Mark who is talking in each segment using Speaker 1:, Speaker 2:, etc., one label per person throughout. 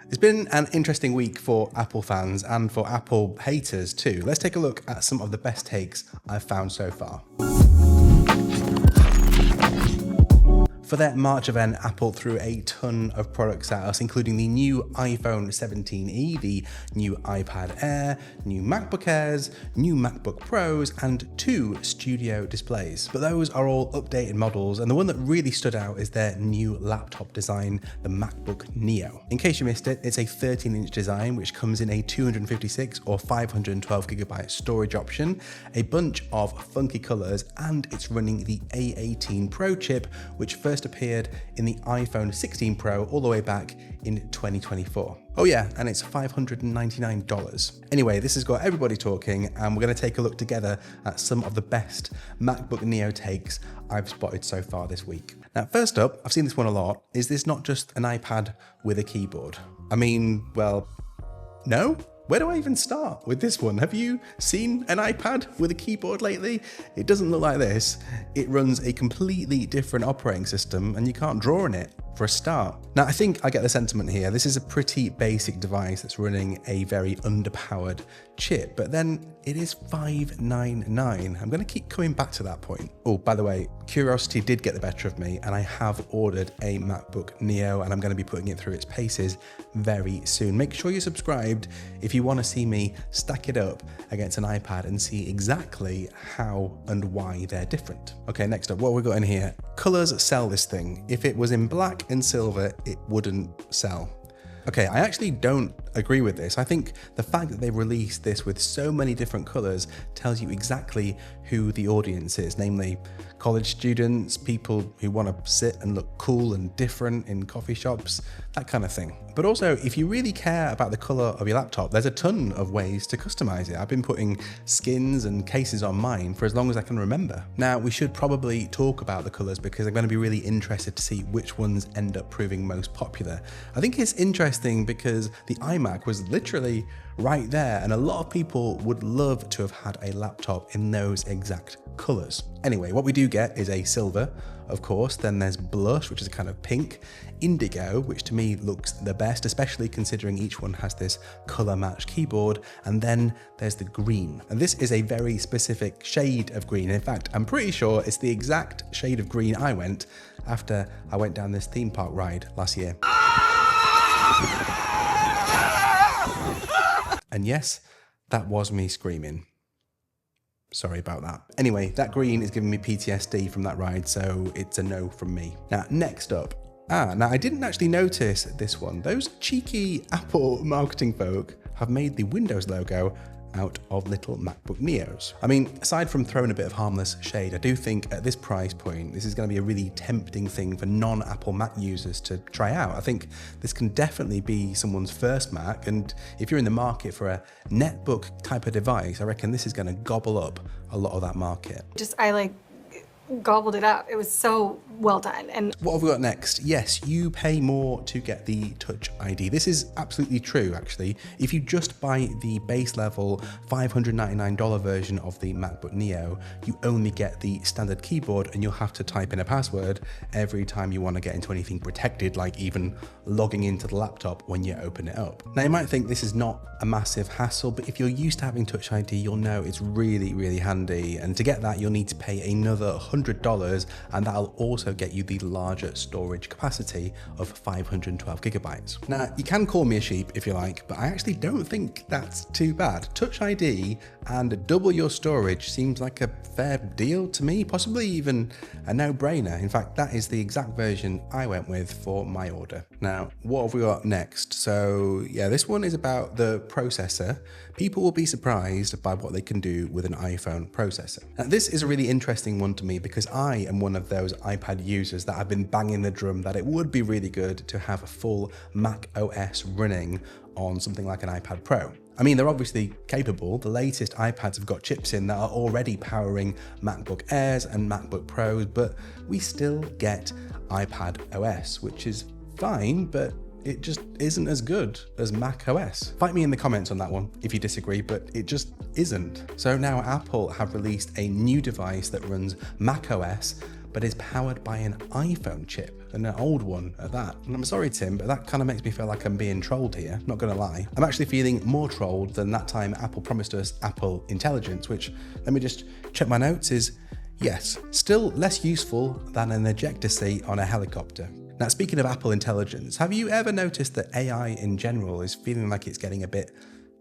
Speaker 1: It's been an interesting week for Apple fans and for Apple haters too. Let's take a look at some of the best takes I've found so far. For their March event, Apple threw a ton of products at us, including the new iPhone 17e, the new iPad Air, new MacBook Airs, new MacBook Pros, and 2 studio displays. But those are all updated models, and the one that really stood out is their new laptop design, the MacBook Neo. In case you missed it, it's a 13-inch design which comes in a 256 or 512GB storage option, a bunch of funky colors, and it's running the A18 Pro chip, which first appeared in the iPhone 16 Pro all the way back in 2024. Oh yeah, and it's $599. Anyway, this has got everybody talking, and we're going to take a look together at some of the best MacBook Neo takes I've spotted so far this week. Now, first up, I've seen this one a lot. Is this not just an iPad with a keyboard? I mean, well, no? Where do I even start with this one? Have you seen an iPad with a keyboard lately? It doesn't look like this. It runs a completely different operating system and you can't draw on it for a start. Now, I think I get the sentiment here. This is a pretty basic device that's running a very underpowered chip, but then it is $599. I'm going to keep coming back to that point. Oh, by the way, curiosity did get the better of me, and I have ordered a MacBook Neo, and I'm going to be putting it through its paces very soon. Make sure you're subscribed if you want to see me stack it up against an iPad and see exactly how and why they're different. Okay, next up, what have we got in here? Colors sell this thing. If it was in black and silver, it wouldn't sell. Okay, I actually don't agree with this. I think the fact that they've released this with so many different colors tells you exactly who the audience is, namely college students, people who want to sit and look cool and different in coffee shops, that kind of thing. But also, if you really care about the color of your laptop, there's a ton of ways to customize it. I've been putting skins and cases on mine for as long as I can remember. Now, we should probably talk about the colors because I'm going to be really interested to see which ones end up proving most popular. I think it's interesting because the iMac was literally right there, and a lot of people would love to have had a laptop in those exact colors. Anyway, what we do get is a silver, of course, then there's blush, which is a kind of pink, indigo, which to me looks the best, especially considering each one has this color match keyboard, and then there's the green. And this is a very specific shade of green. In fact, I'm pretty sure it's the exact shade of green I went after I went down this theme park ride last year. And yes, that was me screaming. Sorry about that. Anyway, that green is giving me PTSD from that ride, so it's a no from me. Now, next up. Now I didn't actually notice this one. Those cheeky Apple marketing folk have made the Windows logo out of little MacBook Neos. I mean, aside from throwing a bit of harmless shade, I do think at this price point, this is going to be a really tempting thing for non-Apple Mac users to try out. I think this can definitely be someone's first Mac, and if you're in the market for a netbook type of device, I reckon this is going to gobble up a lot of that market.
Speaker 2: I gobbled it up. It was so well done. And
Speaker 1: what have we got next? Yes, you pay more to get the Touch ID. This is absolutely true, actually. If you just buy the base level $599 version of the MacBook Neo, you only get the standard keyboard and you'll have to type in a password every time you want to get into anything protected, like even logging into the laptop when you open it up. Now, you might think this is not a massive hassle, but if you're used to having Touch ID, you'll know it's really, really handy. And to get that, you'll need to pay another $100, and that'll also get you the larger storage capacity of 512GB. Now, you can call me a sheep if you like, but I actually don't think that's too bad. Touch ID and double your storage seems like a fair deal to me, possibly even a no-brainer. In fact, that is the exact version I went with for my order. Now, what have we got next? So yeah, this one is about the processor. People will be surprised by what they can do with an iPhone processor. Now, this is a really interesting one to me because I am one of those iPad users that have been banging the drum that it would be really good to have a full Mac OS running on something like an iPad Pro. I mean, they're obviously capable. The latest iPads have got chips in that are already powering MacBook Airs and MacBook Pros, but we still get iPad OS, which is fine, but it just isn't as good as Mac OS. Fight me in the comments on that one if you disagree, but it just isn't. So now Apple have released a new device that runs Mac OS, but is powered by an iPhone chip, and an old one at that. And I'm sorry, Tim, but that kind of makes me feel like I'm being trolled here, not gonna lie. I'm actually feeling more trolled than that time Apple promised us Apple Intelligence, which, let me just check my notes, is yes, still less useful than an ejector seat on a helicopter. Now, speaking of Apple Intelligence, have you ever noticed that AI in general is feeling like it's getting a bit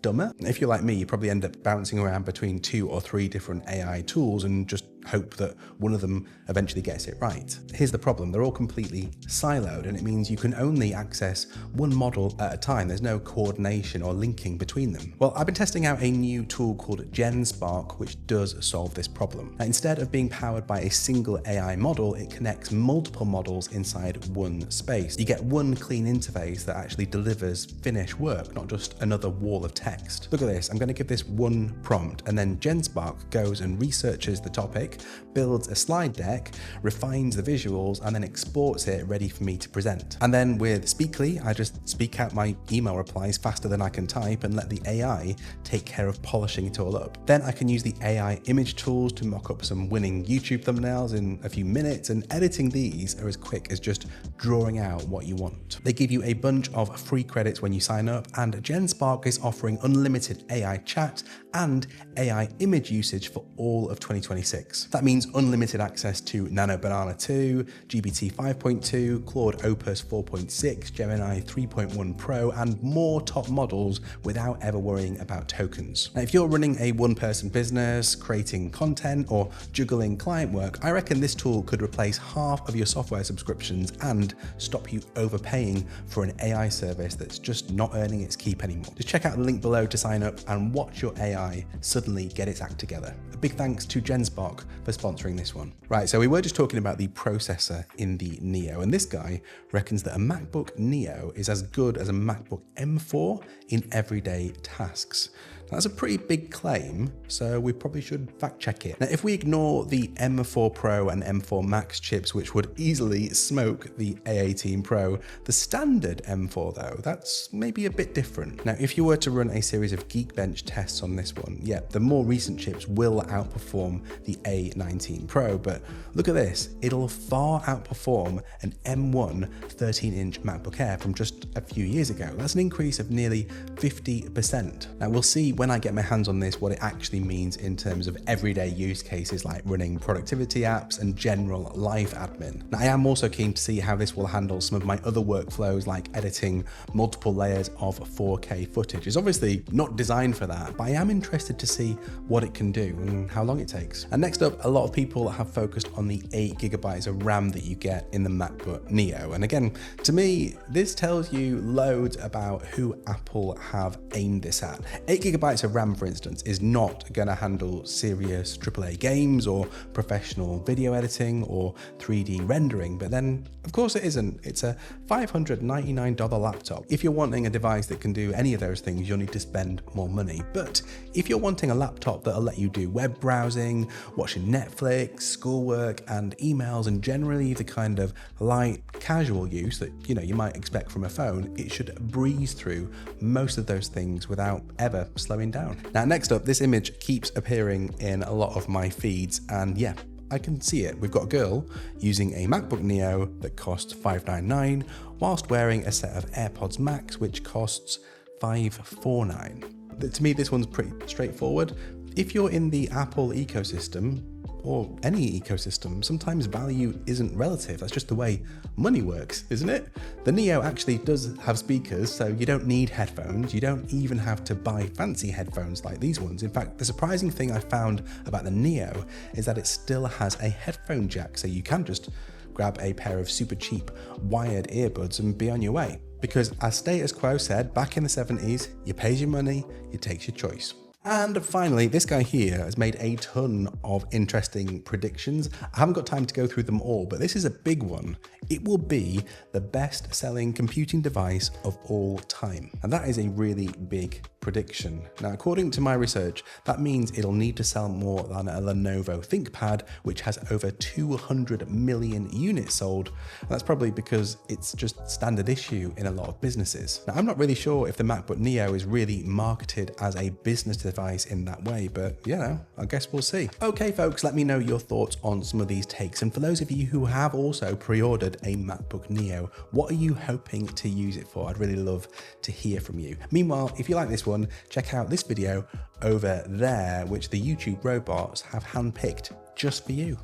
Speaker 1: dumber? If you're like me, you probably end up bouncing around between 2 or 3 different AI tools and just hope that one of them eventually gets it right. Here's the problem, they're all completely siloed, and it means you can only access one model at a time. There's no coordination or linking between them. Well, I've been testing out a new tool called Genspark, which does solve this problem. Now, instead of being powered by a single AI model, it connects multiple models inside one space. You get one clean interface that actually delivers finished work, not just another wall of text. Look at this, I'm going to give this one prompt, and then Genspark goes and researches the topic, builds a slide deck, refines the visuals, and then exports it ready for me to present. And then with Speakly, I just speak out my email replies faster than I can type and let the AI take care of polishing it all up. Then I can use the AI image tools to mock up some winning YouTube thumbnails in a few minutes, and editing these are as quick as just drawing out what you want. They give you a bunch of free credits when you sign up, and Genspark is offering unlimited AI chat and AI image usage for all of 2026. That means unlimited access to Nano Banana 2, GPT 5.2, Claude Opus 4.6, Gemini 3.1 Pro, and more top models without ever worrying about tokens. Now, if you're running a one-person business, creating content, or juggling client work, I reckon this tool could replace half of your software subscriptions and stop you overpaying for an AI service that's just not earning its keep anymore. Just check out the link below to sign up and watch your AI suddenly get its act together. A big thanks to Genspark for sponsoring this one. Right, so we were just talking about the processor in the Neo, and this guy reckons that a MacBook Neo is as good as a MacBook M4 in everyday tasks. That's a pretty big claim, so we probably should fact check it. Now, if we ignore the M4 Pro and M4 Max chips, which would easily smoke the A18 Pro, the standard M4 though, that's maybe a bit different. Now, if you were to run a series of Geekbench tests on this one, yeah, the more recent chips will outperform the A19 Pro, but look at this, it'll far outperform an M1 13-inch MacBook Air from just a few years ago. That's an increase of nearly 50%. Now, we'll see when I get my hands on this what it actually means in terms of everyday use cases like running productivity apps and general life admin. Now, I am also keen to see how this will handle some of my other workflows like editing multiple layers of 4K footage. It's obviously not designed for that, but I am interested to see what it can do and how long it takes. And next up, a lot of people have focused on the 8GB of RAM that you get in the MacBook Neo. And again, to me, this tells you loads about who Apple have aimed this at. 8GB of RAM, for instance, is not going to handle serious AAA games or professional video editing or 3D rendering, but then of course it isn't. It's a $599 laptop. If you're wanting a device that can do any of those things, you'll need to spend more money. But if you're wanting a laptop that'll let you do web browsing, watching Netflix, schoolwork, and emails, and generally the kind of light, casual use that you might expect from a phone, it should breeze through most of those things without ever slowing down. Now, next up, this image keeps appearing in a lot of my feeds, and yeah, I can see it. We've got a girl using a MacBook Neo that costs $599 whilst wearing a set of AirPods Max, which costs $549. To me, this one's pretty straightforward. If you're in the Apple ecosystem, or any ecosystem, sometimes value isn't relative. That's just the way money works, isn't it? The Neo actually does have speakers, so you don't need headphones. You don't even have to buy fancy headphones like these ones. In fact, the surprising thing I found about the Neo is that it still has a headphone jack, so you can just grab a pair of super cheap wired earbuds and be on your way. Because as status quo said back in the 70s, you pays your money, you takes your choice. And finally, this guy here has made a ton of interesting predictions. I haven't got time to go through them all, but this is a big one. It will be the best-selling computing device of all time. And that is a really big prediction. Now, according to my research, that means it'll need to sell more than a Lenovo ThinkPad, which has over 200 million units sold. And that's probably because it's just standard issue in a lot of businesses. Now, I'm not really sure if the MacBook Neo is really marketed as a business device in that way, but you know, I guess we'll see. Okay folks, let me know your thoughts on some of these takes, and for those of you who have also pre-ordered a MacBook Neo, what are you hoping to use it for? I'd really love to hear from you. Meanwhile, if you like this one, check out this video over there, which the YouTube robots have handpicked just for you.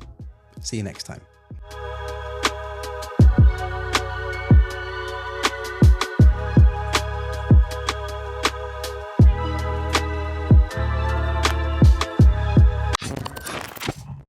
Speaker 1: See you next time.